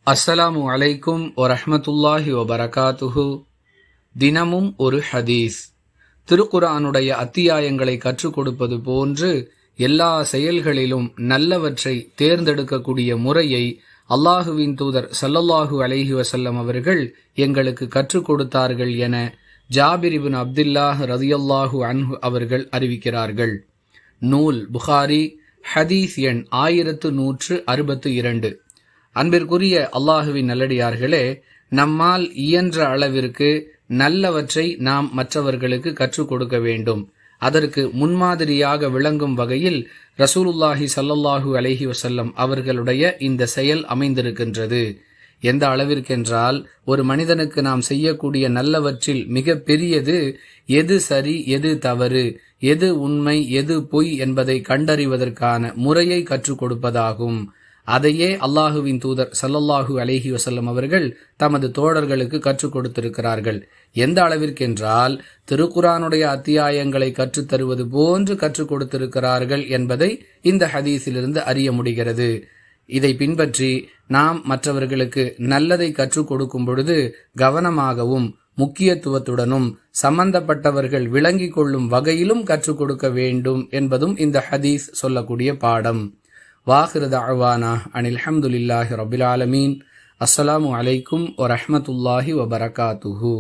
அஸ்ஸலாமு அலைக்கும் வரஹ்மத்துல்லாஹி வபரகாத்துஹு. தினமும் ஒரு ஹதீஸ். திருக்குர்ஆனுடைய அத்தியாயங்களை கற்றுக் கொடுப்பது போன்று எல்லா செயல்களிலும் நல்லவற்றை தேர்ந்தெடுக்கக்கூடிய முறையை அல்லாஹுவின் தூதர் ஸல்லல்லாஹு அலைஹி வஸல்லம் அவர்கள் எங்களுக்கு கற்றுக் கொடுத்தார்கள் என ஜாபிர் இப்னு அப்துல்லாஹ் ரலியல்லாஹு அன்ஹு அவர்கள் அறிவிக்கிறார்கள். நூல் புகாரி, ஹதீஸ் எண் 1162. அன்பிற்குரிய அல்லாஹுவின் நல்லடியார்களே, நம்மால் இயன்ற அளவிற்கு நல்லவற்றை நாம் மற்றவர்களுக்கு கற்றுக் கொடுக்க வேண்டும். அதற்கு முன்மாதிரியாக விளங்கும் வகையில் ரசூலுல்லாஹி ஸல்லல்லாஹு அலைஹி வஸல்லம் அவர்களுடைய இந்த செயல் அமைந்திருக்கின்றது. எந்த அளவிற்கென்றால், ஒரு மனிதனுக்கு நாம் செய்யக்கூடிய நல்லவற்றில் மிக பெரியது எது சரி எது தவறு, எது உண்மை எது பொய் என்பதை கண்டறிவதற்கான முறையை கற்றுக் கொடுப்பதாகும். அதையே அல்லாஹுவின் தூதர் ஸல்லல்லாஹு அலைஹி வஸல்லம் அவர்கள் தமது தோழர்களுக்கு கற்றுக் கொடுத்திருக்கிறார்கள். எந்த அளவிற்கென்றால், திருக்குர்ஆனுடைய அத்தியாயங்களை கற்றுத் தருவது போன்று கற்றுக் கொடுத்திருக்கிறார்கள் என்பதை இந்த ஹதீஸிலிருந்து அறிய முடிகிறது. இதை பின்பற்றி நாம் மற்றவர்களுக்கு நல்லதை கற்றுக் கொடுக்கும் பொழுது கவனமாகவும் முக்கியத்துவத்துடனும் சம்பந்தப்பட்டவர்கள் விளங்கிக் கொள்ளும் வகையிலும் கற்றுக் கொடுக்க வேண்டும் என்பதும் இந்த ஹதீஸ் சொல்லக்கூடிய பாடம். வாஹிரு தஅவானா அனில் ஹம்துலில்லாஹி ரப்பில் ஆலமீன். அஸ்ஸலாமு அலைக்கும் வரஹ்மத்துல்லாஹி வபரகாத்துஹு.